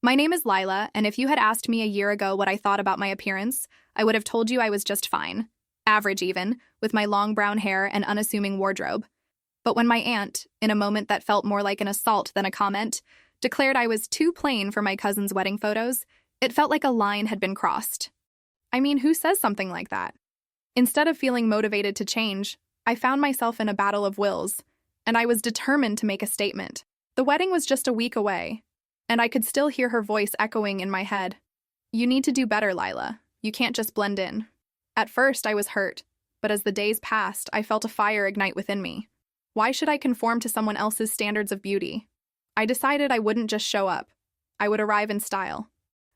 My name is Lila, and if you had asked me a year ago what I thought about my appearance, I would have told you I was just fine. Average even, with my long brown hair and unassuming wardrobe. But when my aunt, in a moment that felt more like an assault than a comment, declared I was too plain for my cousin's wedding photos, it felt like a line had been crossed. I mean, who says something like that? Instead of feeling motivated to change, I found myself in a battle of wills, and I was determined to make a statement. The wedding was just a week away, and I could still hear her voice echoing in my head. You need to do better, Lila. You can't just blend in. At first, I was hurt, but as the days passed, I felt a fire ignite within me. Why should I conform to someone else's standards of beauty? I decided I wouldn't just show up. I would arrive in style.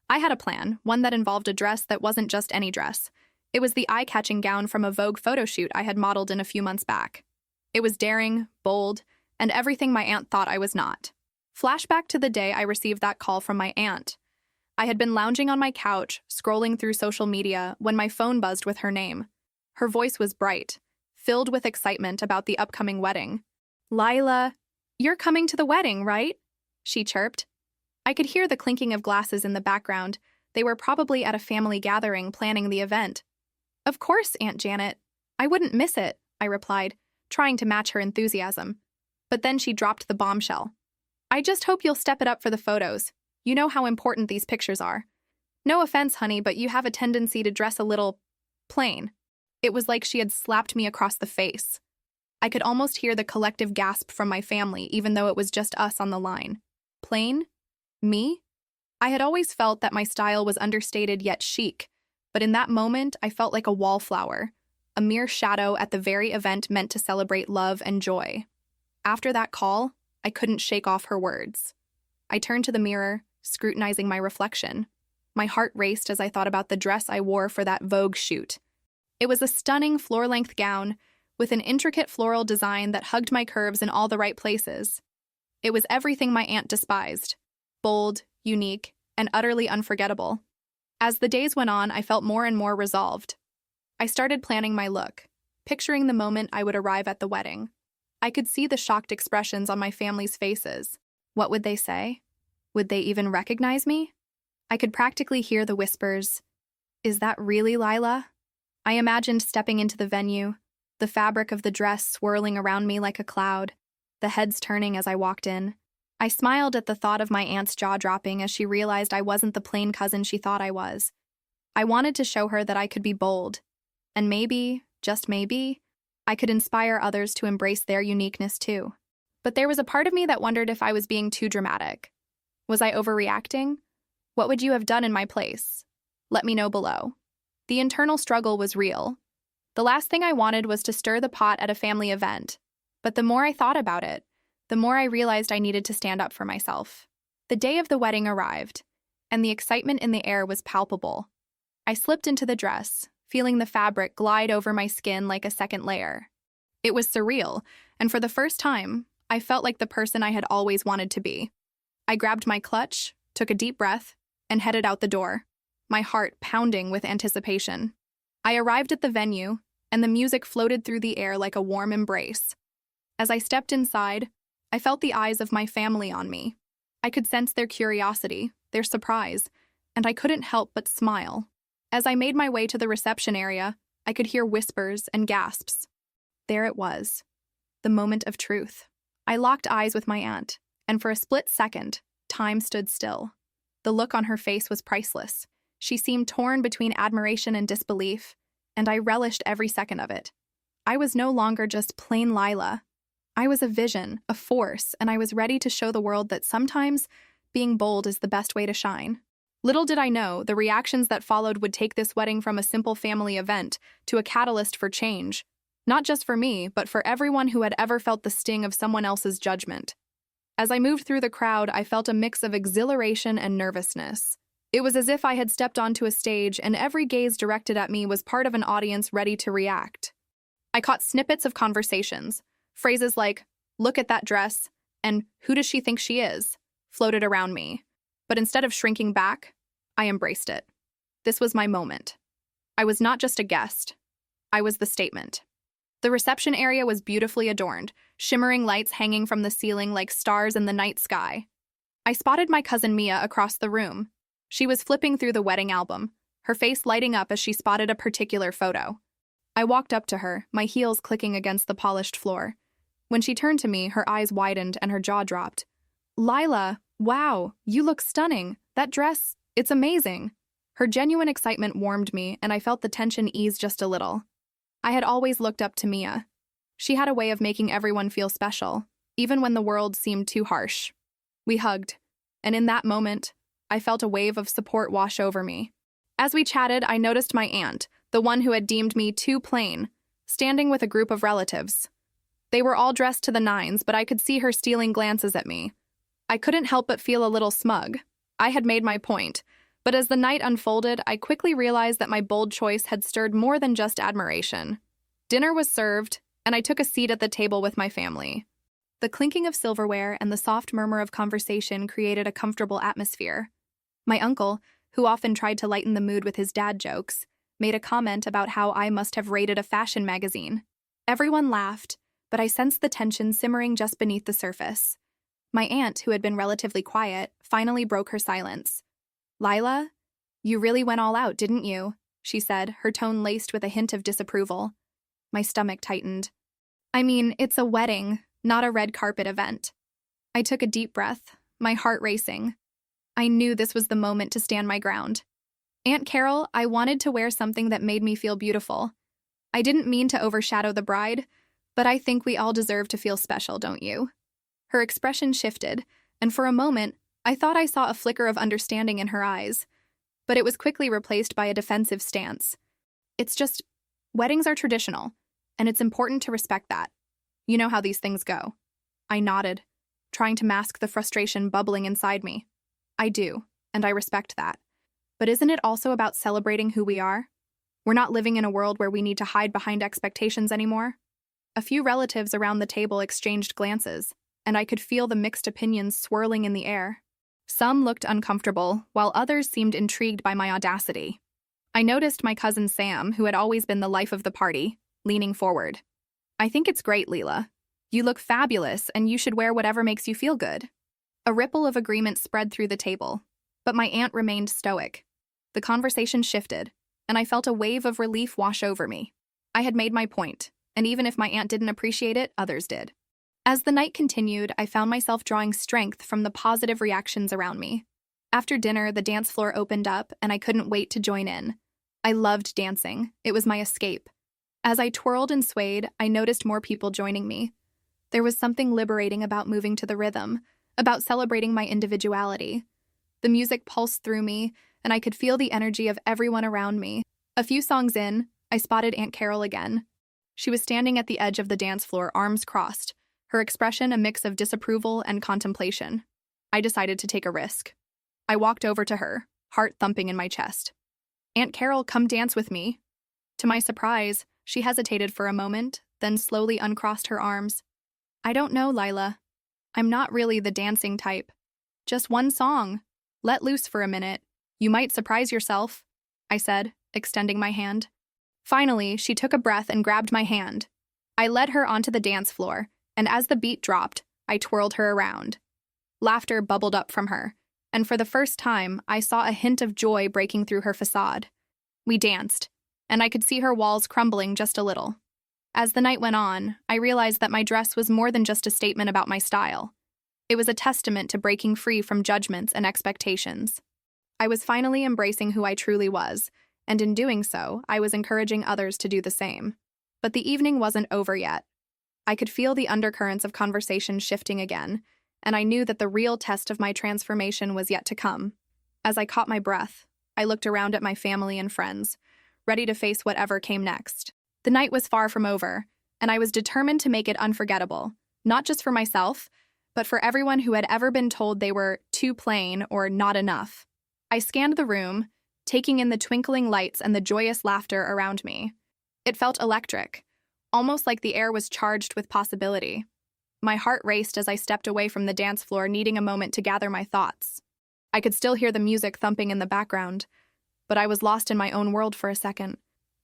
I had a plan, one that involved a dress that wasn't just any dress. It was the eye-catching gown from a Vogue photo shoot I had modeled in a few months back. It was daring, bold, and everything my aunt thought I was not. Flashback to the day I received that call from my aunt. I had been lounging on my couch, scrolling through social media, when my phone buzzed with her name. Her voice was bright, filled with excitement about the upcoming wedding. "Lila, you're coming to the wedding, right?" she chirped. I could hear the clinking of glasses in the background. They were probably at a family gathering planning the event. "Of course, Aunt Janet. I wouldn't miss it," I replied, trying to match her enthusiasm. But then she dropped the bombshell. "I just hope you'll step it up for the photos. You know how important these pictures are. No offense, honey, but you have a tendency to dress a little plain." It was like she had slapped me across the face. I could almost hear the collective gasp from my family, even though it was just us on the line. Plain? Me? I had always felt that my style was understated yet chic, but in that moment, I felt like a wallflower, a mere shadow at the very event meant to celebrate love and joy. After that call, I couldn't shake off her words. I turned to the mirror, scrutinizing my reflection. My heart raced as I thought about the dress I wore for that Vogue shoot. It was a stunning floor-length gown with an intricate floral design that hugged my curves in all the right places. It was everything my aunt despised: bold, unique, and utterly unforgettable. As the days went on, I felt more and more resolved. I started planning my look, picturing the moment I would arrive at the wedding. I could see the shocked expressions on my family's faces. What would they say? Would they even recognize me? I could practically hear the whispers. "Is that really Lila?" I imagined stepping into the venue, the fabric of the dress swirling around me like a cloud, the heads turning as I walked in. I smiled at the thought of my aunt's jaw dropping as she realized I wasn't the plain cousin she thought I was. I wanted to show her that I could be bold, and maybe, just maybe, I could inspire others to embrace their uniqueness too. But there was a part of me that wondered if I was being too dramatic. Was I overreacting? What would you have done in my place? Let me know below. The internal struggle was real. The last thing I wanted was to stir the pot at a family event. But the more I thought about it, the more I realized I needed to stand up for myself. The day of the wedding arrived, and the excitement in the air was palpable. I slipped into the dress, feeling the fabric glide over my skin like a second layer. It was surreal, and for the first time, I felt like the person I had always wanted to be. I grabbed my clutch, took a deep breath, and headed out the door, my heart pounding with anticipation. I arrived at the venue, and the music floated through the air like a warm embrace. As I stepped inside, I felt the eyes of my family on me. I could sense their curiosity, their surprise, and I couldn't help but smile. As I made my way to the reception area, I could hear whispers and gasps. There it was, the moment of truth. I locked eyes with my aunt, and for a split second, time stood still. The look on her face was priceless. She seemed torn between admiration and disbelief, and I relished every second of it. I was no longer just plain Lila. I was a vision, a force, and I was ready to show the world that sometimes being bold is the best way to shine. Little did I know, the reactions that followed would take this wedding from a simple family event to a catalyst for change. Not just for me, but for everyone who had ever felt the sting of someone else's judgment. As I moved through the crowd, I felt a mix of exhilaration and nervousness. It was as if I had stepped onto a stage and every gaze directed at me was part of an audience ready to react. I caught snippets of conversations. Phrases like, "Look at that dress," and "Who does she think she is?" floated around me. But instead of shrinking back, I embraced it. This was my moment. I was not just a guest. I was the statement. The reception area was beautifully adorned, shimmering lights hanging from the ceiling like stars in the night sky. I spotted my cousin Mia across the room. She was flipping through the wedding album, her face lighting up as she spotted a particular photo. I walked up to her, my heels clicking against the polished floor. When she turned to me, her eyes widened and her jaw dropped. "Lila, wow, you look stunning. That dress, it's amazing." Her genuine excitement warmed me, and I felt the tension ease just a little. I had always looked up to Mia. She had a way of making everyone feel special, even when the world seemed too harsh. We hugged, and in that moment, I felt a wave of support wash over me. As we chatted, I noticed my aunt, the one who had deemed me too plain, standing with a group of relatives. They were all dressed to the nines, but I could see her stealing glances at me. I couldn't help but feel a little smug. I had made my point, but as the night unfolded, I quickly realized that my bold choice had stirred more than just admiration. Dinner was served, and I took a seat at the table with my family. The clinking of silverware and the soft murmur of conversation created a comfortable atmosphere. My uncle, who often tried to lighten the mood with his dad jokes, made a comment about how I must have rated a fashion magazine. Everyone laughed, but I sensed the tension simmering just beneath the surface. My aunt, who had been relatively quiet, finally broke her silence. "Lila, you really went all out, didn't you?" she said, her tone laced with a hint of disapproval. My stomach tightened. "I mean, it's a wedding, not a red carpet event." I took a deep breath, my heart racing. I knew this was the moment to stand my ground. "Aunt Carol, I wanted to wear something that made me feel beautiful. I didn't mean to overshadow the bride, but I think we all deserve to feel special, don't you?" Her expression shifted, and for a moment, I thought I saw a flicker of understanding in her eyes, but it was quickly replaced by a defensive stance. "It's just, weddings are traditional, and it's important to respect that. You know how these things go." I nodded, trying to mask the frustration bubbling inside me. "I do, and I respect that. But isn't it also about celebrating who we are? We're not living in a world where we need to hide behind expectations anymore." A few relatives around the table exchanged glances, and I could feel the mixed opinions swirling in the air. Some looked uncomfortable, while others seemed intrigued by my audacity. I noticed my cousin Sam, who had always been the life of the party, leaning forward. "I think it's great, Leela. You look fabulous, and you should wear whatever makes you feel good." A ripple of agreement spread through the table, but my aunt remained stoic. The conversation shifted, and I felt a wave of relief wash over me. I had made my point, and even if my aunt didn't appreciate it, others did. As the night continued, I found myself drawing strength from the positive reactions around me. After dinner, the dance floor opened up, and I couldn't wait to join in. I loved dancing. It was my escape. As I twirled and swayed, I noticed more people joining me. There was something liberating about moving to the rhythm, about celebrating my individuality. The music pulsed through me, and I could feel the energy of everyone around me. A few songs in, I spotted Aunt Carol again. She was standing at the edge of the dance floor, arms crossed, her expression a mix of disapproval and contemplation. I decided to take a risk. I walked over to her, heart thumping in my chest. "Aunt Carol, come dance with me." To my surprise, she hesitated for a moment, then slowly uncrossed her arms. "I don't know, Lila. I'm not really the dancing type. Just one song. Let loose for a minute. You might surprise yourself," I said, extending my hand. Finally, she took a breath and grabbed my hand. I led her onto the dance floor, and as the beat dropped, I twirled her around. Laughter bubbled up from her, and for the first time, I saw a hint of joy breaking through her facade. We danced, and I could see her walls crumbling just a little. As the night went on, I realized that my dress was more than just a statement about my style. It was a testament to breaking free from judgments and expectations. I was finally embracing who I truly was, and in doing so, I was encouraging others to do the same. But the evening wasn't over yet. I could feel the undercurrents of conversation shifting again, and I knew that the real test of my transformation was yet to come. As I caught my breath, I looked around at my family and friends, ready to face whatever came next. The night was far from over, and I was determined to make it unforgettable, not just for myself, but for everyone who had ever been told they were too plain or not enough. I scanned the room, taking in the twinkling lights and the joyous laughter around me. It felt electric, almost like the air was charged with possibility. My heart raced as I stepped away from the dance floor, needing a moment to gather my thoughts. I could still hear the music thumping in the background, but I was lost in my own world for a second.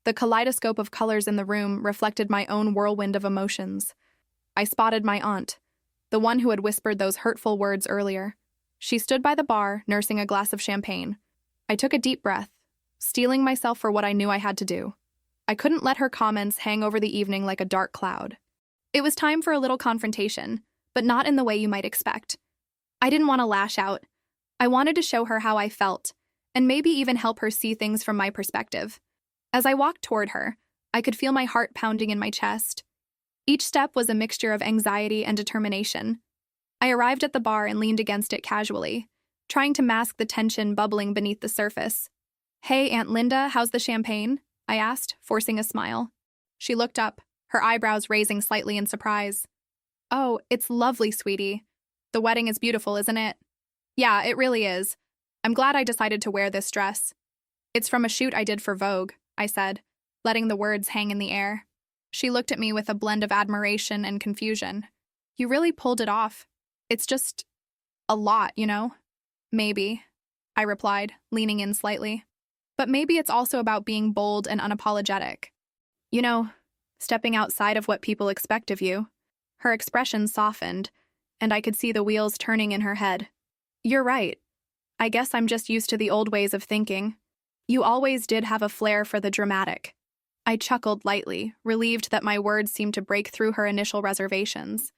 The kaleidoscope of colors in the room reflected my own whirlwind of emotions. I spotted my aunt, the one who had whispered those hurtful words earlier. She stood by the bar, nursing a glass of champagne. I took a deep breath, steeling myself for what I knew I had to do. I couldn't let her comments hang over the evening like a dark cloud. It was time for a little confrontation, but not in the way you might expect. I didn't want to lash out. I wanted to show her how I felt, and maybe even help her see things from my perspective. As I walked toward her, I could feel my heart pounding in my chest. Each step was a mixture of anxiety and determination. I arrived at the bar and leaned against it casually, trying to mask the tension bubbling beneath the surface. "Hey, Aunt Linda, how's the champagne?" I asked, forcing a smile. She looked up, her eyebrows raising slightly in surprise. "Oh, it's lovely, sweetie. The wedding is beautiful, isn't it?" "Yeah, it really is. I'm glad I decided to wear this dress." "It's from a shoot I did for Vogue," I said, letting the words hang in the air. She looked at me with a blend of admiration and confusion. "You really pulled it off. It's just a lot, you know?" "Maybe," I replied, leaning in slightly. "But maybe it's also about being bold and unapologetic. You know, stepping outside of what people expect of you." Her expression softened, and I could see the wheels turning in her head. "You're right. I guess I'm just used to the old ways of thinking. You always did have a flair for the dramatic." I chuckled lightly, relieved that my words seemed to break through her initial reservations.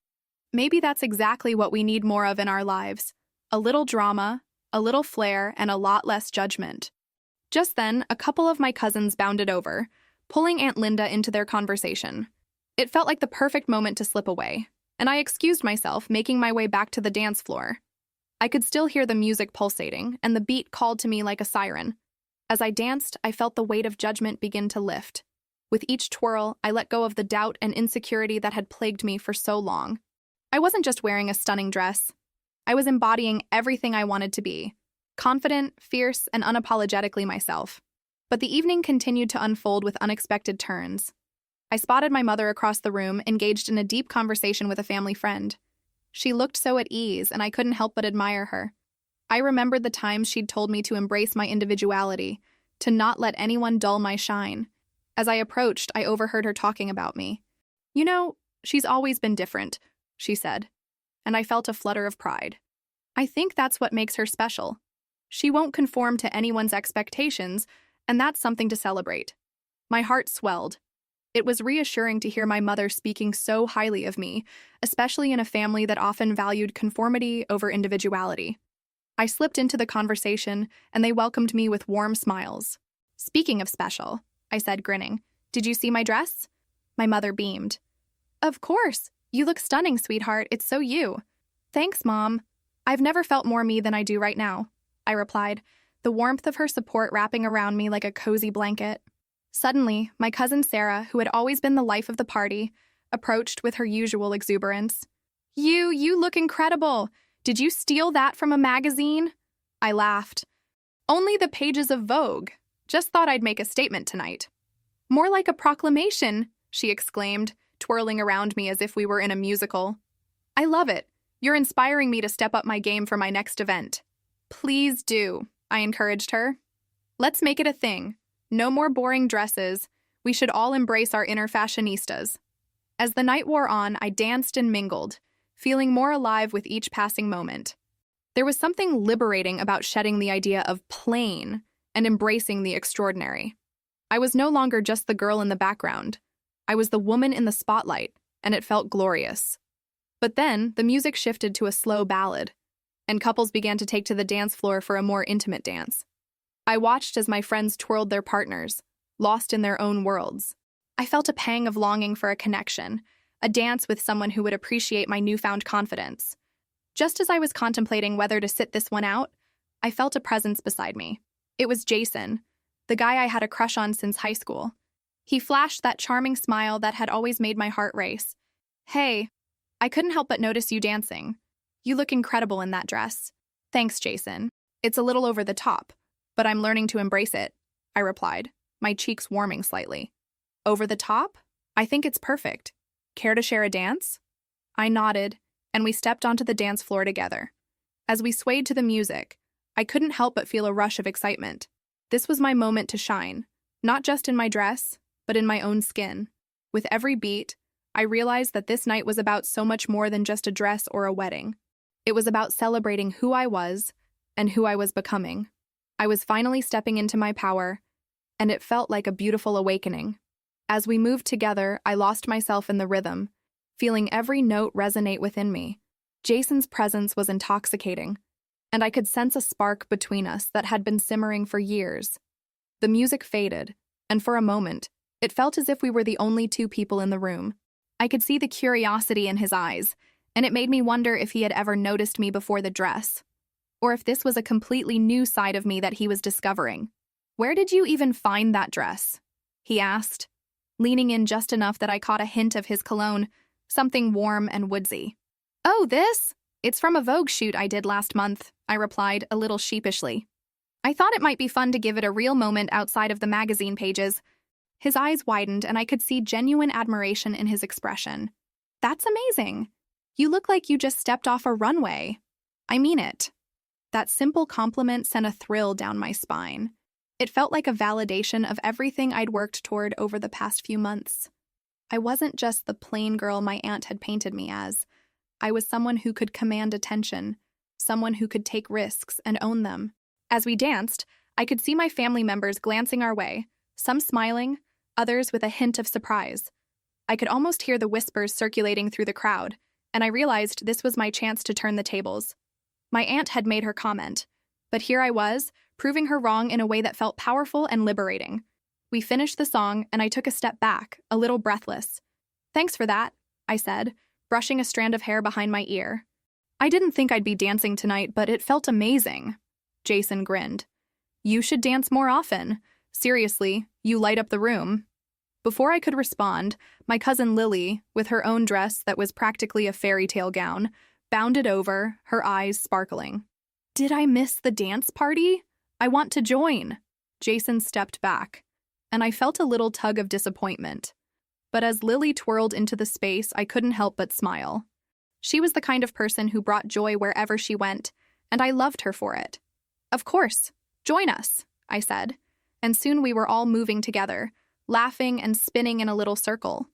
Maybe that's exactly what we need more of in our lives. A little drama, a little flair, and a lot less judgment. Just then, a couple of my cousins bounded over, pulling Aunt Linda into their conversation. It felt like the perfect moment to slip away, and I excused myself, making my way back to the dance floor. I could still hear the music pulsating, and the beat called to me like a siren. As I danced, I felt the weight of judgment begin to lift. With each twirl, I let go of the doubt and insecurity that had plagued me for so long. I wasn't just wearing a stunning dress. I was embodying everything I wanted to be. Confident, fierce, and unapologetically myself. But the evening continued to unfold with unexpected turns. I spotted my mother across the room, engaged in a deep conversation with a family friend. She looked so at ease, and I couldn't help but admire her. I remembered the times she'd told me to embrace my individuality, to not let anyone dull my shine. As I approached, I overheard her talking about me. "You know, she's always been different," she said, and I felt a flutter of pride. "I think that's what makes her special. She won't conform to anyone's expectations, and that's something to celebrate." My heart swelled. It was reassuring to hear my mother speaking so highly of me, especially in a family that often valued conformity over individuality. I slipped into the conversation, and they welcomed me with warm smiles. "Speaking of special," I said, grinning, "did you see my dress?" My mother beamed. "Of course. You look stunning, sweetheart. It's so you." "Thanks, Mom. I've never felt more me than I do right now," I replied, the warmth of her support wrapping around me like a cozy blanket. Suddenly, my cousin Sarah, who had always been the life of the party, approached with her usual exuberance. You look incredible. Did you steal that from a magazine?" I laughed. "Only the pages of Vogue. Just thought I'd make a statement tonight." "More like a proclamation," she exclaimed, twirling around me as if we were in a musical. "I love it. You're inspiring me to step up my game for my next event." "Please do," I encouraged her. "Let's make it a thing. No more boring dresses. We should all embrace our inner fashionistas." As the night wore on, I danced and mingled, feeling more alive with each passing moment. There was something liberating about shedding the idea of plain and embracing the extraordinary. I was no longer just the girl in the background. I was the woman in the spotlight, and it felt glorious. But then, the music shifted to a slow ballad, and couples began to take to the dance floor for a more intimate dance. I watched as my friends twirled their partners, lost in their own worlds. I felt a pang of longing for a connection, a dance with someone who would appreciate my newfound confidence. Just as I was contemplating whether to sit this one out, I felt a presence beside me. It was Jason, the guy I had a crush on since high school. He flashed that charming smile that had always made my heart race. "Hey, I couldn't help but notice you dancing. You look incredible in that dress." "Thanks, Jason. It's a little over the top, but I'm learning to embrace it," I replied, my cheeks warming slightly. "Over the top? I think it's perfect. Care to share a dance?" I nodded, and we stepped onto the dance floor together. As we swayed to the music, I couldn't help but feel a rush of excitement. This was my moment to shine, not just in my dress, but in my own skin. With every beat, I realized that this night was about so much more than just a dress or a wedding. It was about celebrating who I was and who I was becoming. I was finally stepping into my power, and it felt like a beautiful awakening. As we moved together, I lost myself in the rhythm, feeling every note resonate within me. Jason's presence was intoxicating, and I could sense a spark between us that had been simmering for years. The music faded, and for a moment, it felt as if we were the only two people in the room. I could see the curiosity in his eyes, and it made me wonder if he had ever noticed me before the dress, or if this was a completely new side of me that he was discovering. "Where did you even find that dress?" he asked, leaning in just enough that I caught a hint of his cologne, something warm and woodsy. "Oh, this? It's from a Vogue shoot I did last month," I replied, a little sheepishly. I thought it might be fun to give it a real moment outside of the magazine pages. His eyes widened, and I could see genuine admiration in his expression. "That's amazing. You look like you just stepped off a runway." "I mean it." That simple compliment sent a thrill down my spine. It felt like a validation of everything I'd worked toward over the past few months. I wasn't just the plain girl my aunt had painted me as. I was someone who could command attention, someone who could take risks and own them. As we danced, I could see my family members glancing our way, some smiling, others with a hint of surprise. I could almost hear the whispers circulating through the crowd, and I realized this was my chance to turn the tables. My aunt had made her comment, but here I was, proving her wrong in a way that felt powerful and liberating. We finished the song, and I took a step back, a little breathless. "Thanks for that," I said, brushing a strand of hair behind my ear. "I didn't think I'd be dancing tonight, but it felt amazing." Jason grinned. "You should dance more often. Seriously, you light up the room." Before I could respond, my cousin Lily, with her own dress that was practically a fairy tale gown, bounded over, her eyes sparkling. "Did I miss the dance party? I want to join." Jason stepped back, and I felt a little tug of disappointment. But as Lily twirled into the space, I couldn't help but smile. She was the kind of person who brought joy wherever she went, and I loved her for it. "Of course, join us," I said, and soon we were all moving together, laughing and spinning in a little circle.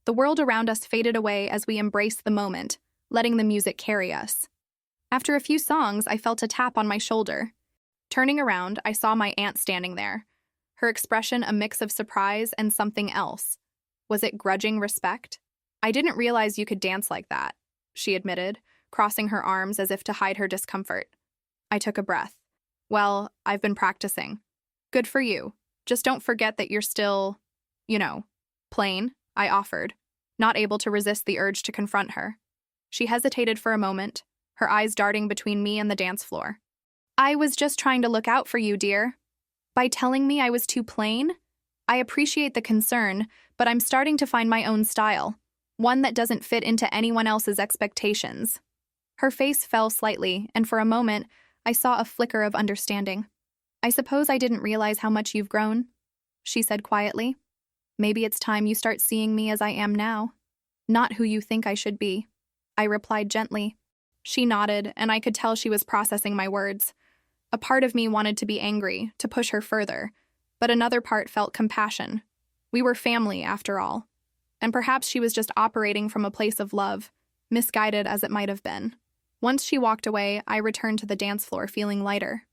The world around us faded away as we embraced the moment, letting the music carry us. After a few songs, I felt a tap on my shoulder. Turning around, I saw my aunt standing there, her expression a mix of surprise and something else. Was it grudging respect? "I didn't realize you could dance like that," she admitted, crossing her arms as if to hide her discomfort. I took a breath. "Well, I've been practicing." "Good for you. Just don't forget that you're still, plain," I offered, not able to resist the urge to confront her. She hesitated for a moment, her eyes darting between me and the dance floor. "I was just trying to look out for you, dear." By telling me I was too plain? I appreciate the concern, but I'm starting to find my own style, one that doesn't fit into anyone else's expectations. Her face fell slightly, and for a moment, I saw a flicker of understanding. "I suppose I didn't realize how much you've grown," she said quietly. "Maybe it's time you start seeing me as I am now, not who you think I should be," I replied gently. She nodded, and I could tell she was processing my words. A part of me wanted to be angry, to push her further, but another part felt compassion. We were family, after all. And perhaps she was just operating from a place of love, misguided as it might have been. Once she walked away, I returned to the dance floor feeling lighter.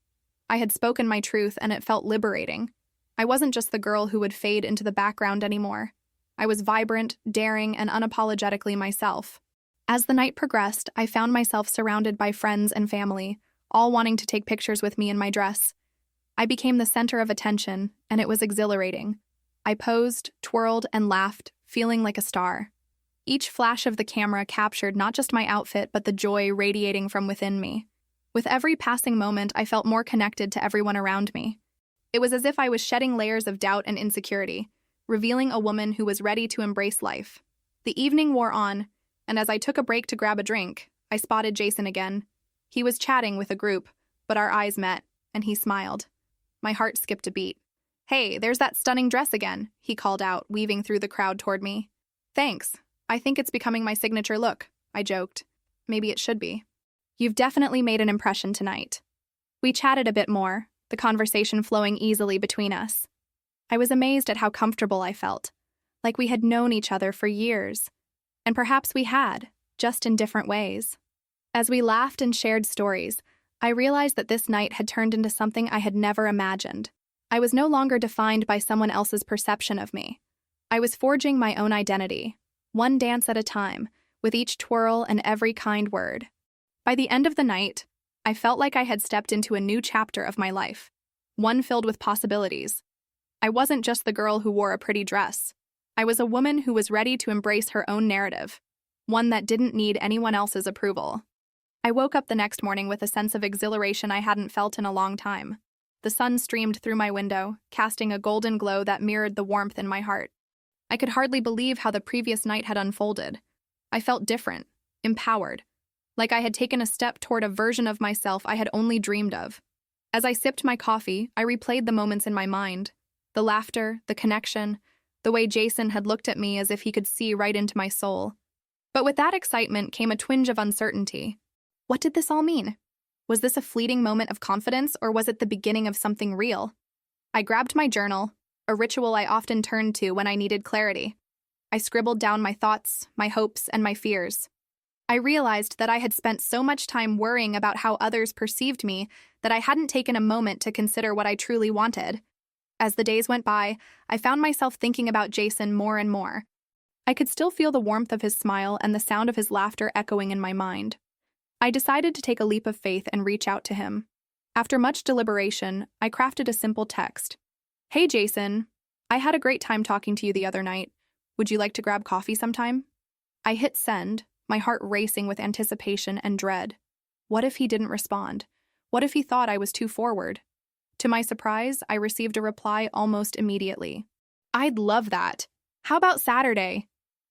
I had spoken my truth, and it felt liberating. I wasn't just the girl who would fade into the background anymore. I was vibrant, daring, and unapologetically myself. As the night progressed, I found myself surrounded by friends and family, all wanting to take pictures with me in my dress. I became the center of attention, and it was exhilarating. I posed, twirled, and laughed, feeling like a star. Each flash of the camera captured not just my outfit, but the joy radiating from within me. With every passing moment, I felt more connected to everyone around me. It was as if I was shedding layers of doubt and insecurity, revealing a woman who was ready to embrace life. The evening wore on, and as I took a break to grab a drink, I spotted Jason again. He was chatting with a group, but our eyes met, and he smiled. My heart skipped a beat. "Hey, there's that stunning dress again," he called out, weaving through the crowd toward me. "Thanks. I think it's becoming my signature look," I joked. "Maybe it should be." "You've definitely made an impression tonight." We chatted a bit more, the conversation flowing easily between us. I was amazed at how comfortable I felt, like we had known each other for years. And perhaps we had, just in different ways. As we laughed and shared stories, I realized that this night had turned into something I had never imagined. I was no longer defined by someone else's perception of me. I was forging my own identity, one dance at a time, with each twirl and every kind word. By the end of the night, I felt like I had stepped into a new chapter of my life, one filled with possibilities. I wasn't just the girl who wore a pretty dress. I was a woman who was ready to embrace her own narrative, one that didn't need anyone else's approval. I woke up the next morning with a sense of exhilaration I hadn't felt in a long time. The sun streamed through my window, casting a golden glow that mirrored the warmth in my heart. I could hardly believe how the previous night had unfolded. I felt different, empowered, like I had taken a step toward a version of myself I had only dreamed of. As I sipped my coffee, I replayed the moments in my mind. The laughter, the connection, the way Jason had looked at me as if he could see right into my soul. But with that excitement came a twinge of uncertainty. What did this all mean? Was this a fleeting moment of confidence, or was it the beginning of something real? I grabbed my journal, a ritual I often turned to when I needed clarity. I scribbled down my thoughts, my hopes, and my fears. I realized that I had spent so much time worrying about how others perceived me that I hadn't taken a moment to consider what I truly wanted. As the days went by, I found myself thinking about Jason more and more. I could still feel the warmth of his smile and the sound of his laughter echoing in my mind. I decided to take a leap of faith and reach out to him. After much deliberation, I crafted a simple text. "Hey Jason, I had a great time talking to you the other night. Would you like to grab coffee sometime?" I hit send, my heart racing with anticipation and dread. What if he didn't respond? What if he thought I was too forward? To my surprise, I received a reply almost immediately. "I'd love that. How about Saturday?"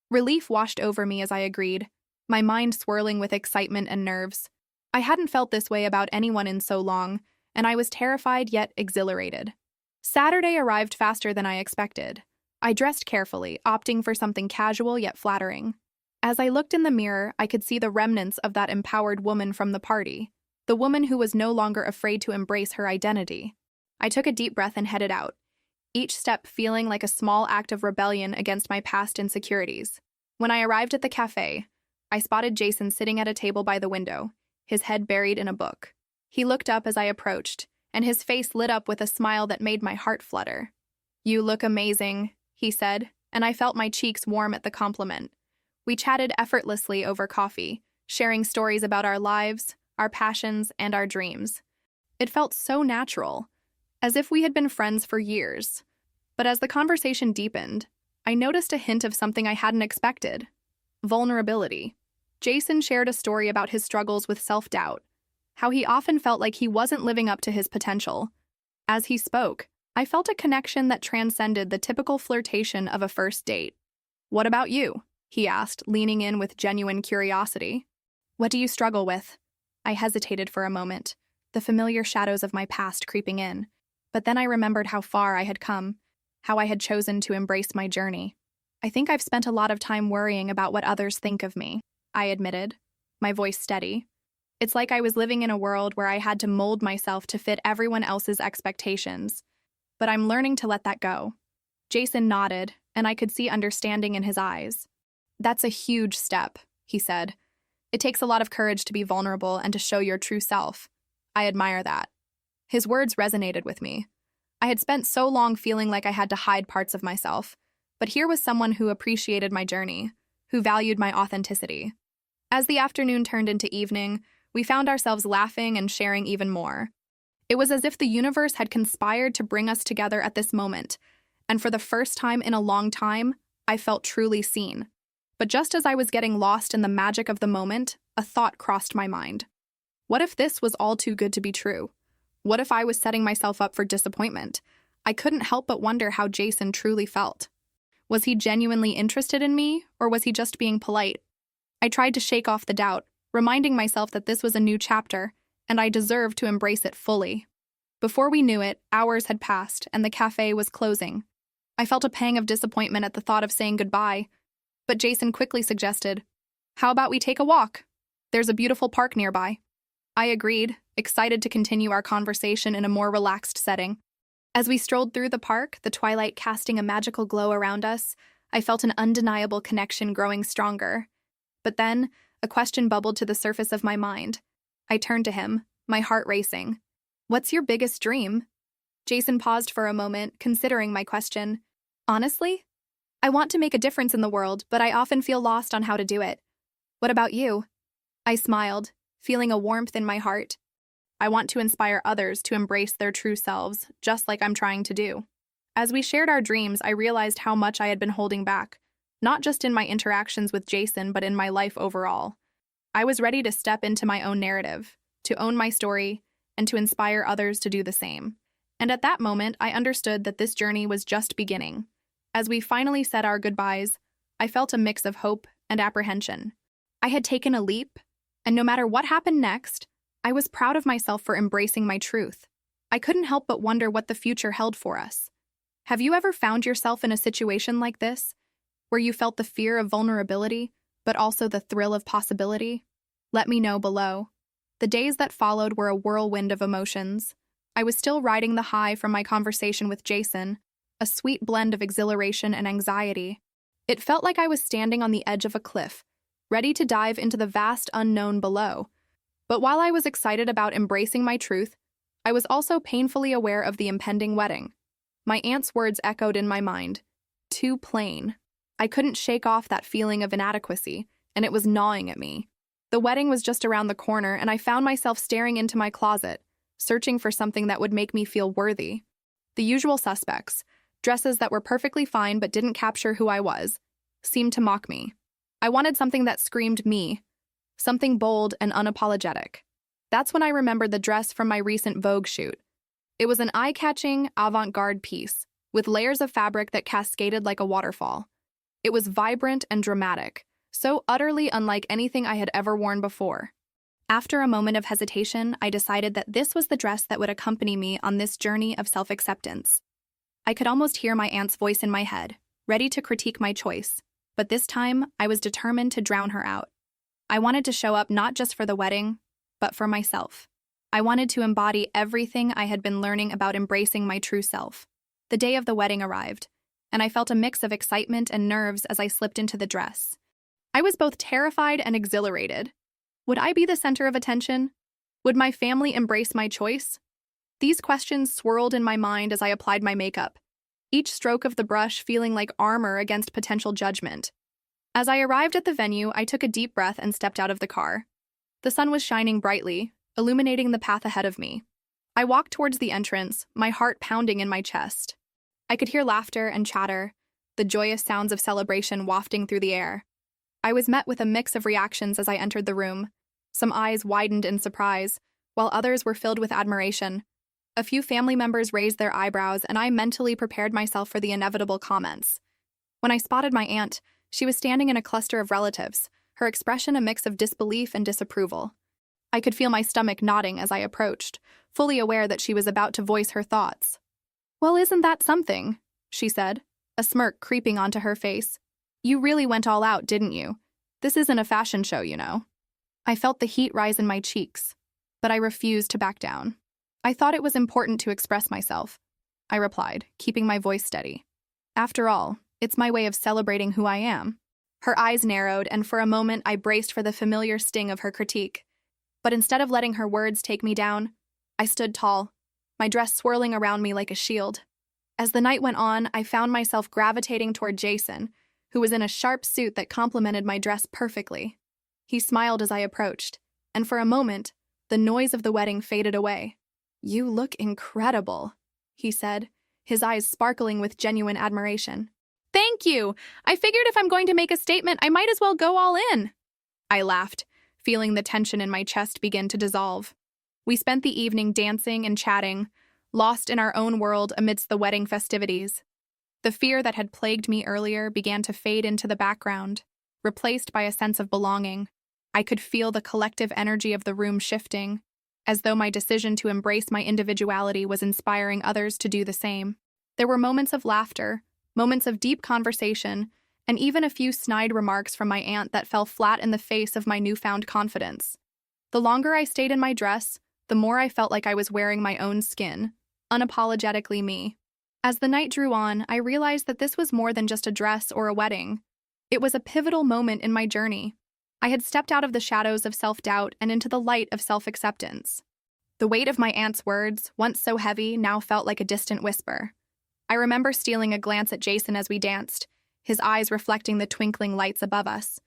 Relief washed over me as I agreed, my mind swirling with excitement and nerves. I hadn't felt this way about anyone in so long, and I was terrified yet exhilarated. Saturday arrived faster than I expected. I dressed carefully, opting for something casual yet flattering. As I looked in the mirror, I could see the remnants of that empowered woman from the party, the woman who was no longer afraid to embrace her identity. I took a deep breath and headed out, each step feeling like a small act of rebellion against my past insecurities. When I arrived at the cafe, I spotted Jason sitting at a table by the window, his head buried in a book. He looked up as I approached, and his face lit up with a smile that made my heart flutter. "You look amazing," he said, and I felt my cheeks warm at the compliment. We chatted effortlessly over coffee, sharing stories about our lives, our passions, and our dreams. It felt so natural, as if we had been friends for years. But as the conversation deepened, I noticed a hint of something I hadn't expected: vulnerability. Jason shared a story about his struggles with self-doubt, how he often felt like he wasn't living up to his potential. As he spoke, I felt a connection that transcended the typical flirtation of a first date. "What about you?" he asked, leaning in with genuine curiosity. "What do you struggle with?" I hesitated for a moment, the familiar shadows of my past creeping in. But then I remembered how far I had come, how I had chosen to embrace my journey. "I think I've spent a lot of time worrying about what others think of me," I admitted, my voice steady. It's like I was living in a world where I had to mold myself to fit everyone else's expectations. But I'm learning to let that go. Jason nodded, and I could see understanding in his eyes. "That's a huge step," he said. "It takes a lot of courage to be vulnerable and to show your true self. I admire that." His words resonated with me. I had spent so long feeling like I had to hide parts of myself, but here was someone who appreciated my journey, who valued my authenticity. As the afternoon turned into evening, we found ourselves laughing and sharing even more. It was as if the universe had conspired to bring us together at this moment, and for the first time in a long time, I felt truly seen. But just as I was getting lost in the magic of the moment, a thought crossed my mind. What if this was all too good to be true? What if I was setting myself up for disappointment? I couldn't help but wonder how Jason truly felt. Was he genuinely interested in me, or was he just being polite? I tried to shake off the doubt, reminding myself that this was a new chapter, and I deserved to embrace it fully. Before we knew it, hours had passed, and the cafe was closing. I felt a pang of disappointment at the thought of saying goodbye, but Jason quickly suggested, "How about we take a walk? There's a beautiful park nearby." I agreed, excited to continue our conversation in a more relaxed setting. As we strolled through the park, the twilight casting a magical glow around us, I felt an undeniable connection growing stronger. But then, A question bubbled to the surface of my mind. I turned to him, my heart racing. "What's your biggest dream?" Jason paused for a moment, considering my question. "Honestly, I want to make a difference in the world, but I often feel lost on how to do it. What about you?" I smiled, feeling a warmth in my heart. "I want to inspire others to embrace their true selves, just like I'm trying to do." As we shared our dreams, I realized how much I had been holding back, not just in my interactions with Jason, but in my life overall. I was ready to step into my own narrative, to own my story, and to inspire others to do the same. And at that moment, I understood that this journey was just beginning. As we finally said our goodbyes, I felt a mix of hope and apprehension. I had taken a leap, and no matter what happened next, I was proud of myself for embracing my truth. I couldn't help but wonder what the future held for us. Have you ever found yourself in a situation like this, where you felt the fear of vulnerability, but also the thrill of possibility? Let me know below. The days that followed were a whirlwind of emotions. I was still riding the high from my conversation with Jason, a sweet blend of exhilaration and anxiety. It felt like I was standing on the edge of a cliff, ready to dive into the vast unknown below. But while I was excited about embracing my truth, I was also painfully aware of the impending wedding. My aunt's words echoed in my mind. Too plain. I couldn't shake off that feeling of inadequacy, and it was gnawing at me. The wedding was just around the corner, and I found myself staring into my closet, searching for something that would make me feel worthy. The usual suspects, dresses that were perfectly fine but didn't capture who I was, seemed to mock me. I wanted something that screamed me, something bold and unapologetic. That's when I remembered the dress from my recent Vogue shoot. It was an eye-catching, avant-garde piece, with layers of fabric that cascaded like a waterfall. It was vibrant and dramatic, so utterly unlike anything I had ever worn before. After a moment of hesitation, I decided that this was the dress that would accompany me on this journey of self-acceptance. I could almost hear my aunt's voice in my head, ready to critique my choice, but this time I was determined to drown her out. I wanted to show up not just for the wedding, but for myself. I wanted to embody everything I had been learning about embracing my true self. The day of the wedding arrived, and I felt a mix of excitement and nerves as I slipped into the dress. I was both terrified and exhilarated. Would I be the center of attention? Would my family embrace my choice? These questions swirled in my mind as I applied my makeup, each stroke of the brush feeling like armor against potential judgment. As I arrived at the venue, I took a deep breath and stepped out of the car. The sun was shining brightly, illuminating the path ahead of me. I walked towards the entrance, my heart pounding in my chest. I could hear laughter and chatter, the joyous sounds of celebration wafting through the air. I was met with a mix of reactions as I entered the room. Some eyes widened in surprise, while others were filled with admiration. A few family members raised their eyebrows, and I mentally prepared myself for the inevitable comments. When I spotted my aunt, she was standing in a cluster of relatives, her expression a mix of disbelief and disapproval. I could feel my stomach knotting as I approached, fully aware that she was about to voice her thoughts. "Well, isn't that something?" she said, a smirk creeping onto her face. "You really went all out, didn't you? This isn't a fashion show, you know." I felt the heat rise in my cheeks, but I refused to back down. "I thought it was important to express myself," I replied, keeping my voice steady. "After all, it's my way of celebrating who I am." Her eyes narrowed, and for a moment I braced for the familiar sting of her critique. But instead of letting her words take me down, I stood tall, my dress swirling around me like a shield. As the night went on, I found myself gravitating toward Jason, who was in a sharp suit that complemented my dress perfectly. He smiled as I approached, and for a moment, the noise of the wedding faded away. "You look incredible," he said, his eyes sparkling with genuine admiration. "Thank you! I figured if I'm going to make a statement, I might as well go all in." I laughed, feeling the tension in my chest begin to dissolve. We spent the evening dancing and chatting, lost in our own world amidst the wedding festivities. The fear that had plagued me earlier began to fade into the background, replaced by a sense of belonging. I could feel the collective energy of the room shifting, as though my decision to embrace my individuality was inspiring others to do the same. There were moments of laughter, moments of deep conversation, and even a few snide remarks from my aunt that fell flat in the face of my newfound confidence. The longer I stayed in my dress, the more I felt like I was wearing my own skin, unapologetically me. As the night drew on, I realized that this was more than just a dress or a wedding. It was a pivotal moment in my journey. I had stepped out of the shadows of self-doubt and into the light of self-acceptance. The weight of my aunt's words, once so heavy, now felt like a distant whisper. I remember stealing a glance at Jason as we danced, his eyes reflecting the twinkling lights above us.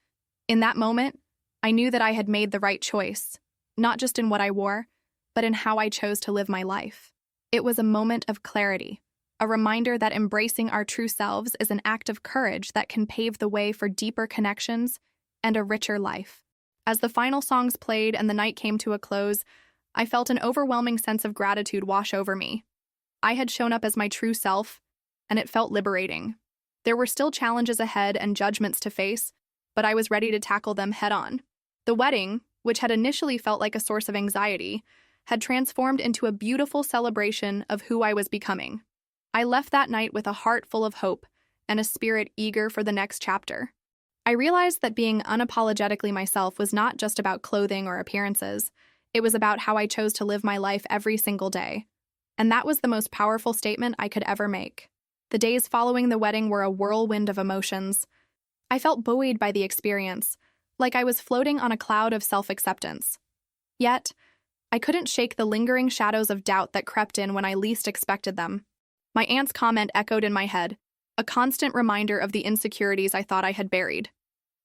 In that moment, I knew that I had made the right choice, not just in what I wore, but in how I chose to live my life. It was a moment of clarity, a reminder that embracing our true selves is an act of courage that can pave the way for deeper connections and a richer life. As the final songs played and the night came to a close, I felt an overwhelming sense of gratitude wash over me. I had shown up as my true self, and it felt liberating. There were still challenges ahead and judgments to face, but I was ready to tackle them head-on. The wedding, which had initially felt like a source of anxiety, had transformed into a beautiful celebration of who I was becoming. I left that night with a heart full of hope and a spirit eager for the next chapter. I realized that being unapologetically myself was not just about clothing or appearances. It was about how I chose to live my life every single day. And that was the most powerful statement I could ever make. The days following the wedding were a whirlwind of emotions. I felt buoyed by the experience, like I was floating on a cloud of self-acceptance. Yet, I couldn't shake the lingering shadows of doubt that crept in when I least expected them. My aunt's comment echoed in my head, a constant reminder of the insecurities I thought I had buried.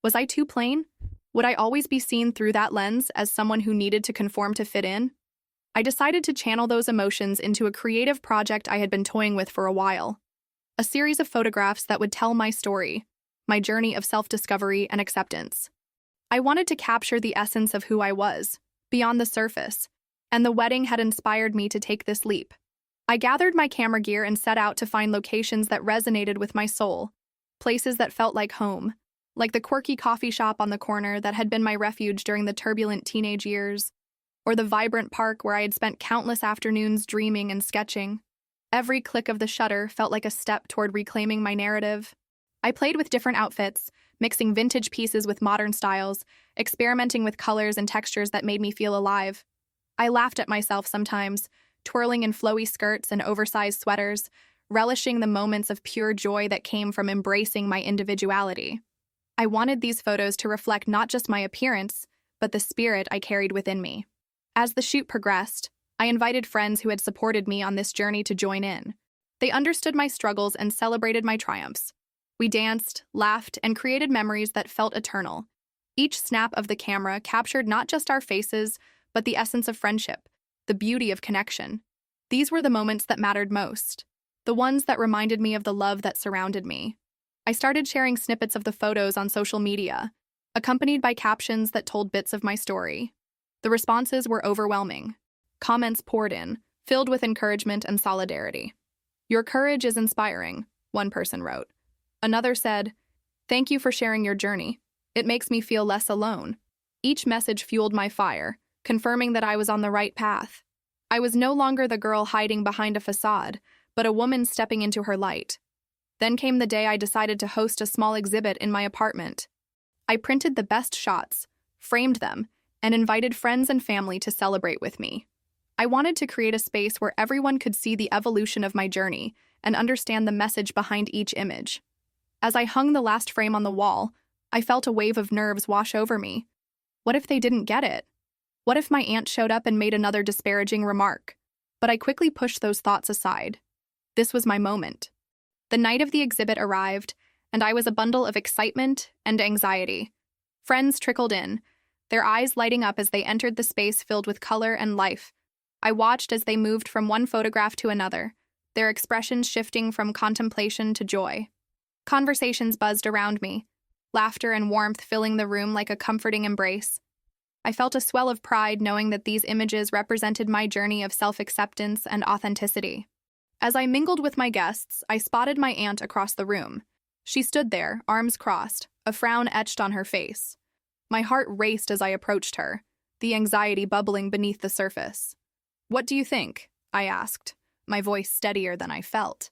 Was I too plain? Would I always be seen through that lens as someone who needed to conform to fit in? I decided to channel those emotions into a creative project I had been toying with for a while. A series of photographs that would tell my story, my journey of self-discovery and acceptance. I wanted to capture the essence of who I was, beyond the surface, and the wedding had inspired me to take this leap. I gathered my camera gear and set out to find locations that resonated with my soul, places that felt like home, like the quirky coffee shop on the corner that had been my refuge during the turbulent teenage years, or the vibrant park where I had spent countless afternoons dreaming and sketching. Every click of the shutter felt like a step toward reclaiming my narrative. I played with different outfits, mixing vintage pieces with modern styles, experimenting with colors and textures that made me feel alive. I laughed at myself sometimes, twirling in flowy skirts and oversized sweaters, relishing the moments of pure joy that came from embracing my individuality. I wanted these photos to reflect not just my appearance, but the spirit I carried within me. As the shoot progressed, I invited friends who had supported me on this journey to join in. They understood my struggles and celebrated my triumphs. We danced, laughed, and created memories that felt eternal. Each snap of the camera captured not just our faces, but the essence of friendship, the beauty of connection. These were the moments that mattered most, the ones that reminded me of the love that surrounded me. I started sharing snippets of the photos on social media, accompanied by captions that told bits of my story. The responses were overwhelming. Comments poured in, filled with encouragement and solidarity. "Your courage is inspiring," one person wrote. Another said, "Thank you for sharing your journey. It makes me feel less alone." Each message fueled my fire, confirming that I was on the right path. I was no longer the girl hiding behind a facade, but a woman stepping into her light. Then came the day I decided to host a small exhibit in my apartment. I printed the best shots, framed them, and invited friends and family to celebrate with me. I wanted to create a space where everyone could see the evolution of my journey and understand the message behind each image. As I hung the last frame on the wall, I felt a wave of nerves wash over me. What if they didn't get it? What if my aunt showed up and made another disparaging remark? But I quickly pushed those thoughts aside. This was my moment. The night of the exhibit arrived, and I was a bundle of excitement and anxiety. Friends trickled in, their eyes lighting up as they entered the space filled with color and life. I watched as they moved from one photograph to another, their expressions shifting from contemplation to joy. Conversations buzzed around me, laughter and warmth filling the room like a comforting embrace. I felt a swell of pride knowing that these images represented my journey of self-acceptance and authenticity. As I mingled with my guests, I spotted my aunt across the room. She stood there, arms crossed, a frown etched on her face. My heart raced as I approached her, the anxiety bubbling beneath the surface. "What do you think?" I asked, my voice steadier than I felt.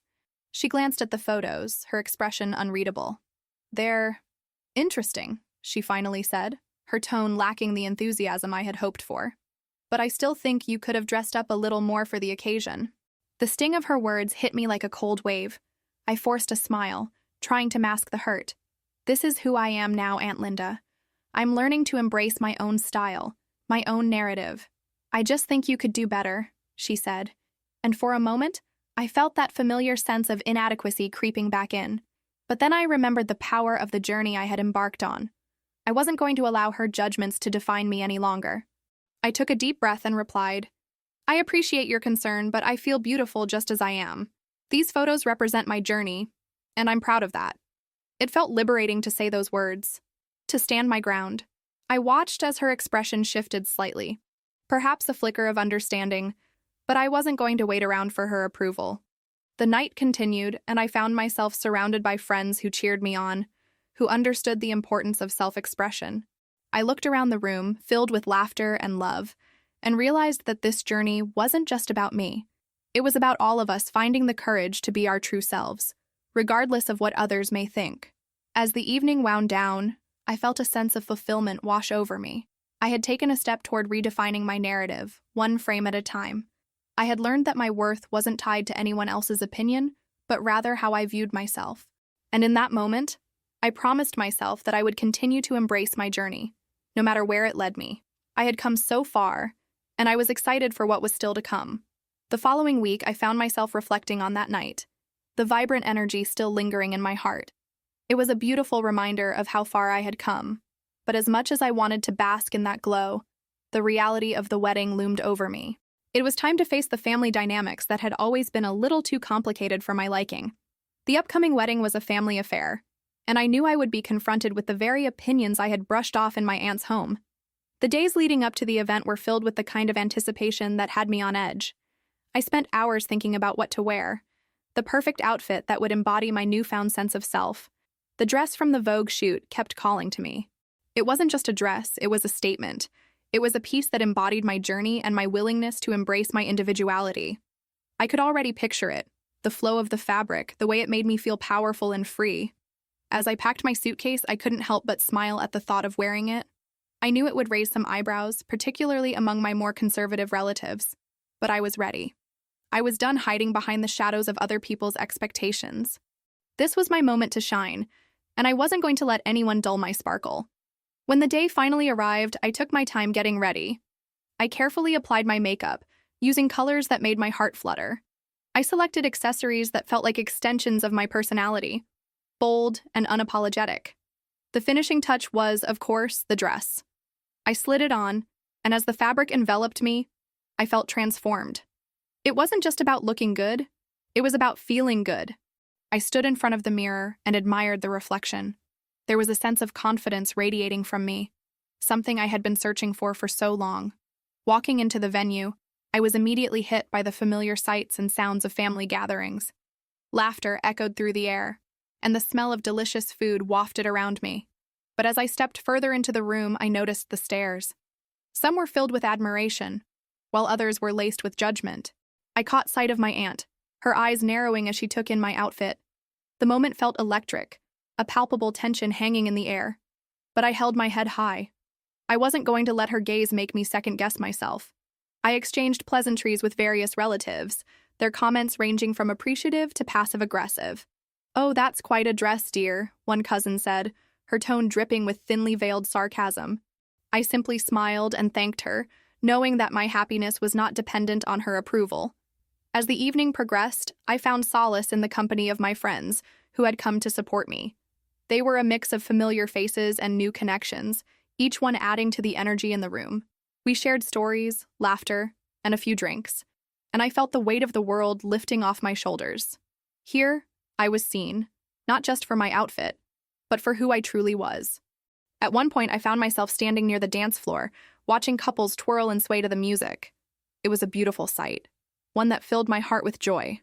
She glanced at the photos, her expression unreadable. "They're interesting," she finally said, her tone lacking the enthusiasm I had hoped for. "But I still think you could have dressed up a little more for the occasion." The sting of her words hit me like a cold wave. I forced a smile, trying to mask the hurt. "This is who I am now, Aunt Linda. I'm learning to embrace my own style, my own narrative. I just think you could do better, she said. And for a moment, I felt that familiar sense of inadequacy creeping back in. But then I remembered the power of the journey I had embarked on. I wasn't going to allow her judgments to define me any longer. I took a deep breath and replied, I appreciate your concern, but I feel beautiful just as I am. These photos represent my journey, and I'm proud of that. It felt liberating to say those words, to stand my ground. I watched as her expression shifted slightly, perhaps a flicker of understanding, but I wasn't going to wait around for her approval. The night continued, and I found myself surrounded by friends who cheered me on, who understood the importance of self-expression. I looked around the room, filled with laughter and love, and realized that this journey wasn't just about me. It was about all of us finding the courage to be our true selves, regardless of what others may think. As the evening wound down, I felt a sense of fulfillment wash over me. I had taken a step toward redefining my narrative, one frame at a time. I had learned that my worth wasn't tied to anyone else's opinion, but rather how I viewed myself. And in that moment, I promised myself that I would continue to embrace my journey, no matter where it led me. I had come so far, and I was excited for what was still to come. The following week, I found myself reflecting on that night, the vibrant energy still lingering in my heart. It was a beautiful reminder of how far I had come, but as much as I wanted to bask in that glow, the reality of the wedding loomed over me. It was time to face the family dynamics that had always been a little too complicated for my liking. The upcoming wedding was a family affair, and I knew I would be confronted with the very opinions I had brushed off in my aunt's home. The days leading up to the event were filled with the kind of anticipation that had me on edge. I spent hours thinking about what to wear, the perfect outfit that would embody my newfound sense of self. The dress from the Vogue shoot kept calling to me. It wasn't just a dress, it was a statement. It was a piece that embodied my journey and my willingness to embrace my individuality. I could already picture it, the flow of the fabric, the way it made me feel powerful and free. As I packed my suitcase, I couldn't help but smile at the thought of wearing it. I knew it would raise some eyebrows, particularly among my more conservative relatives, but I was ready. I was done hiding behind the shadows of other people's expectations. This was my moment to shine, and I wasn't going to let anyone dull my sparkle. When the day finally arrived, I took my time getting ready. I carefully applied my makeup, using colors that made my heart flutter. I selected accessories that felt like extensions of my personality, bold and unapologetic. The finishing touch was, of course, the dress. I slid it on, and as the fabric enveloped me, I felt transformed. It wasn't just about looking good, it was about feeling good. I stood in front of the mirror and admired the reflection. There was a sense of confidence radiating from me, something I had been searching for so long. Walking into the venue, I was immediately hit by the familiar sights and sounds of family gatherings. Laughter echoed through the air, and the smell of delicious food wafted around me. But as I stepped further into the room, I noticed the stares. Some were filled with admiration, while others were laced with judgment. I caught sight of my aunt, her eyes narrowing as she took in my outfit. The moment felt electric, a palpable tension hanging in the air. But I held my head high. I wasn't going to let her gaze make me second-guess myself. I exchanged pleasantries with various relatives, their comments ranging from appreciative to passive-aggressive. "Oh, that's quite a dress, dear," one cousin said, her tone dripping with thinly veiled sarcasm. I simply smiled and thanked her, knowing that my happiness was not dependent on her approval. As the evening progressed, I found solace in the company of my friends, who had come to support me. They were a mix of familiar faces and new connections, each one adding to the energy in the room. We shared stories, laughter, and a few drinks, and I felt the weight of the world lifting off my shoulders. Here, I was seen, not just for my outfit, but for who I truly was. At one point, I found myself standing near the dance floor, watching couples twirl and sway to the music. It was a beautiful sight, one that filled my heart with joy.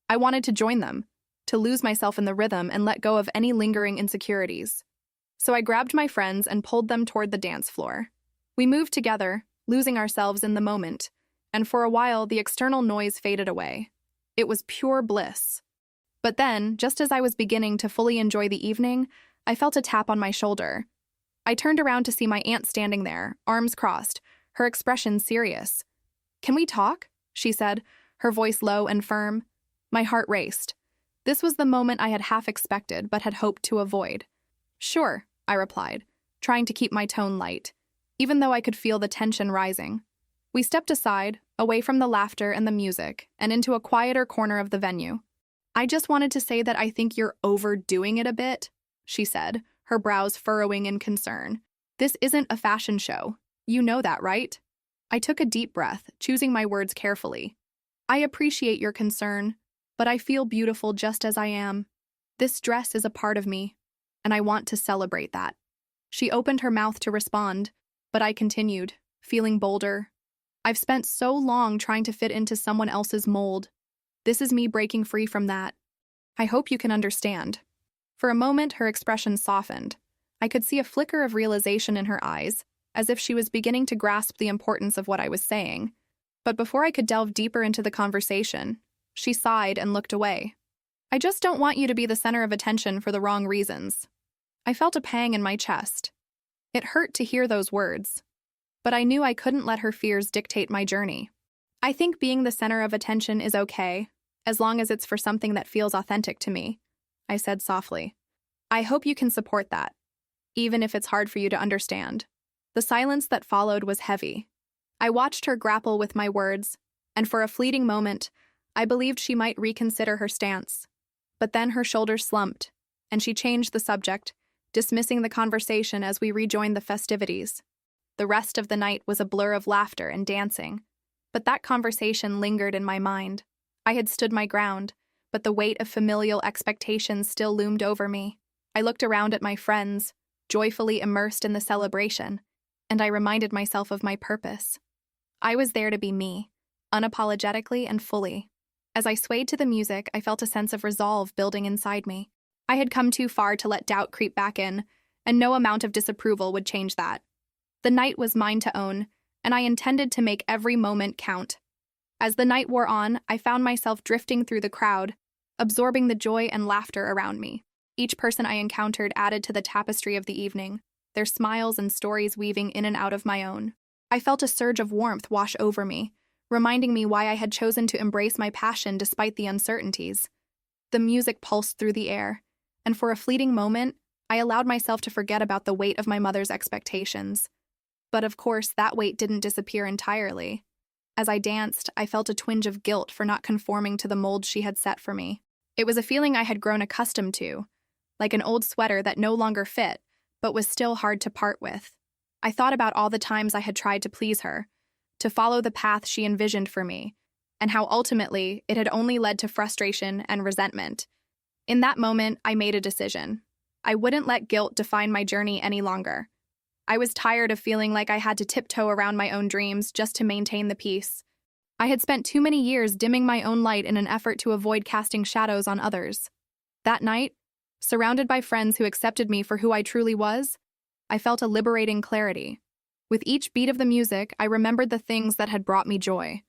I wanted to join them, to lose myself in the rhythm and let go of any lingering insecurities. So I grabbed my friends and pulled them toward the dance floor. We moved together, losing ourselves in the moment, and for a while the external noise faded away. It was pure bliss. But then, just as I was beginning to fully enjoy the evening, I felt a tap on my shoulder. I turned around to see my aunt standing there, arms crossed, her expression serious. "Can we talk?" she said, her voice low and firm. My heart raced. This was the moment I had half expected but had hoped to avoid. "Sure," I replied, trying to keep my tone light, even though I could feel the tension rising. We stepped aside, away from the laughter and the music, and into a quieter corner of the venue. "I just wanted to say that I think you're overdoing it a bit," she said, her brows furrowing in concern. "This isn't a fashion show. You know that, right?" I took a deep breath, choosing my words carefully. "I appreciate your concern, but I feel beautiful just as I am. This dress is a part of me, and I want to celebrate that." She opened her mouth to respond, but I continued, feeling bolder. "I've spent so long trying to fit into someone else's mold. This is me breaking free from that. I hope you can understand." For a moment, her expression softened. I could see a flicker of realization in her eyes, as if she was beginning to grasp the importance of what I was saying. But before I could delve deeper into the conversation, she sighed and looked away. "I just don't want you to be the center of attention for the wrong reasons." I felt a pang in my chest. It hurt to hear those words, but I knew I couldn't let her fears dictate my journey. "I think being the center of attention is okay, as long as it's for something that feels authentic to me," I said softly. "I hope you can support that, even if it's hard for you to understand." The silence that followed was heavy. I watched her grapple with my words, and for a fleeting moment, I believed she might reconsider her stance. But then her shoulders slumped, and she changed the subject, dismissing the conversation as we rejoined the festivities. The rest of the night was a blur of laughter and dancing, but that conversation lingered in my mind. I had stood my ground, but the weight of familial expectations still loomed over me. I looked around at my friends, joyfully immersed in the celebration, and I reminded myself of my purpose. I was there to be me, unapologetically and fully. As I swayed to the music, I felt a sense of resolve building inside me. I had come too far to let doubt creep back in, and no amount of disapproval would change that. The night was mine to own, and I intended to make every moment count. As the night wore on, I found myself drifting through the crowd, absorbing the joy and laughter around me. Each person I encountered added to the tapestry of the evening, their smiles and stories weaving in and out of my own. I felt a surge of warmth wash over me, reminding me why I had chosen to embrace my passion despite the uncertainties. The music pulsed through the air, and for a fleeting moment, I allowed myself to forget about the weight of my mother's expectations. But of course, that weight didn't disappear entirely. As I danced, I felt a twinge of guilt for not conforming to the mold she had set for me. It was a feeling I had grown accustomed to, like an old sweater that no longer fit, but was still hard to part with. I thought about all the times I had tried to please her, to follow the path she envisioned for me, and how ultimately it had only led to frustration and resentment. In that moment, I made a decision. I wouldn't let guilt define my journey any longer. I was tired of feeling like I had to tiptoe around my own dreams just to maintain the peace. I had spent too many years dimming my own light in an effort to avoid casting shadows on others. That night, surrounded by friends who accepted me for who I truly was, I felt a liberating clarity. With each beat of the music, I remembered the things that had brought me joy,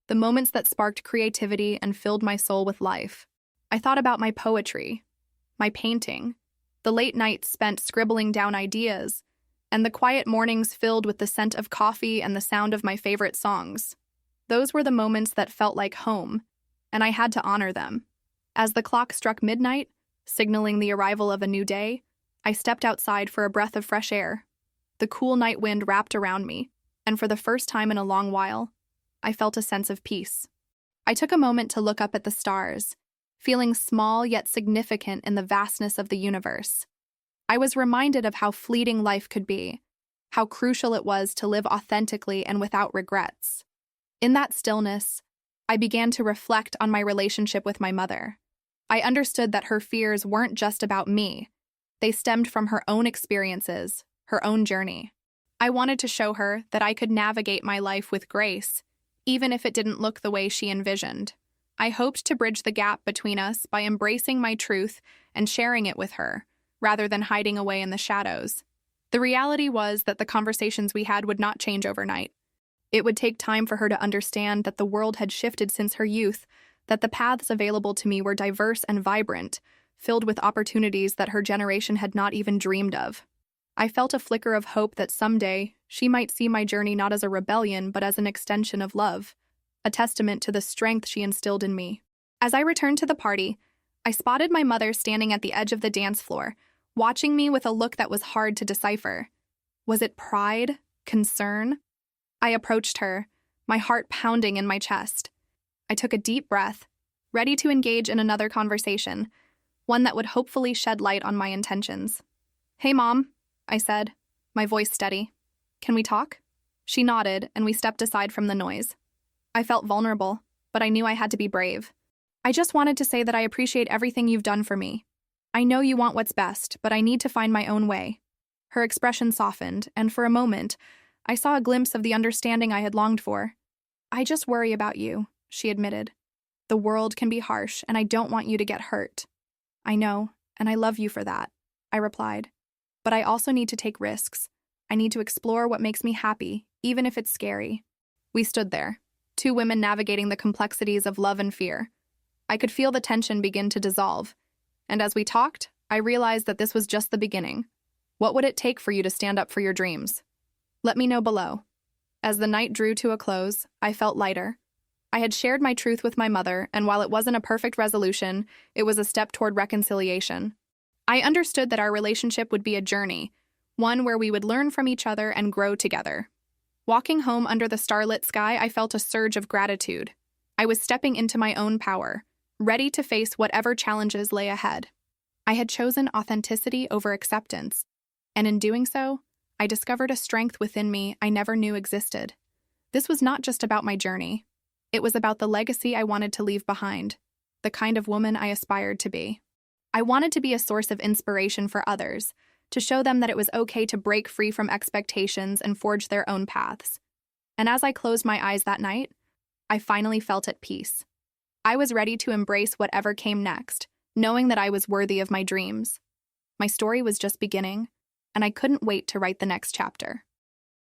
the moments that sparked creativity and filled my soul with life. I thought about my poetry, my painting, the late nights spent scribbling down ideas, and the quiet mornings filled with the scent of coffee and the sound of my favorite songs. Those were the moments that felt like home, and I had to honor them. As the clock struck midnight, signaling the arrival of a new day, I stepped outside for a breath of fresh air. The cool night wind wrapped around me, and for the first time in a long while, I felt a sense of peace. I took a moment to look up at the stars, feeling small yet significant in the vastness of the universe. I was reminded of how fleeting life could be, how crucial it was to live authentically and without regrets. In that stillness, I began to reflect on my relationship with my mother. I understood that her fears weren't just about me. They stemmed from her own experiences, her own journey. I wanted to show her that I could navigate my life with grace, even if it didn't look the way she envisioned. I hoped to bridge the gap between us by embracing my truth and sharing it with her, rather than hiding away in the shadows. The reality was that the conversations we had would not change overnight. It would take time for her to understand that the world had shifted since her youth, that the paths available to me were diverse and vibrant, filled with opportunities that her generation had not even dreamed of. I felt a flicker of hope that someday she might see my journey not as a rebellion but as an extension of love, a testament to the strength she instilled in me. As I returned to the party, I spotted my mother standing at the edge of the dance floor, watching me with a look that was hard to decipher. Was it pride? Concern? I approached her, my heart pounding in my chest. I took a deep breath, ready to engage in another conversation, one that would hopefully shed light on my intentions. "Hey, Mom," I said, my voice steady. "Can we talk?" She nodded, and we stepped aside from the noise. I felt vulnerable, but I knew I had to be brave. "I just wanted to say that I appreciate everything you've done for me. I know you want what's best, but I need to find my own way." Her expression softened, and for a moment, I saw a glimpse of the understanding I had longed for. "I just worry about you," she admitted. "The world can be harsh, and I don't want you to get hurt." "I know, and I love you for that," I replied. "But I also need to take risks. I need to explore what makes me happy, even if it's scary." We stood there, two women navigating the complexities of love and fear. I could feel the tension begin to dissolve, and as we talked, I realized that this was just the beginning. What would it take for you to stand up for your dreams? Let me know below. As the night drew to a close, I felt lighter. I had shared my truth with my mother, and while it wasn't a perfect resolution, it was a step toward reconciliation. I understood that our relationship would be a journey, one where we would learn from each other and grow together. Walking home under the starlit sky, I felt a surge of gratitude. I was stepping into my own power, ready to face whatever challenges lay ahead. I had chosen authenticity over acceptance, and in doing so, I discovered a strength within me I never knew existed. This was not just about my journey. It was about the legacy I wanted to leave behind, the kind of woman I aspired to be. I wanted to be a source of inspiration for others, to show them that it was okay to break free from expectations and forge their own paths. And as I closed my eyes that night, I finally felt at peace. I was ready to embrace whatever came next, knowing that I was worthy of my dreams. My story was just beginning, and I couldn't wait to write the next chapter.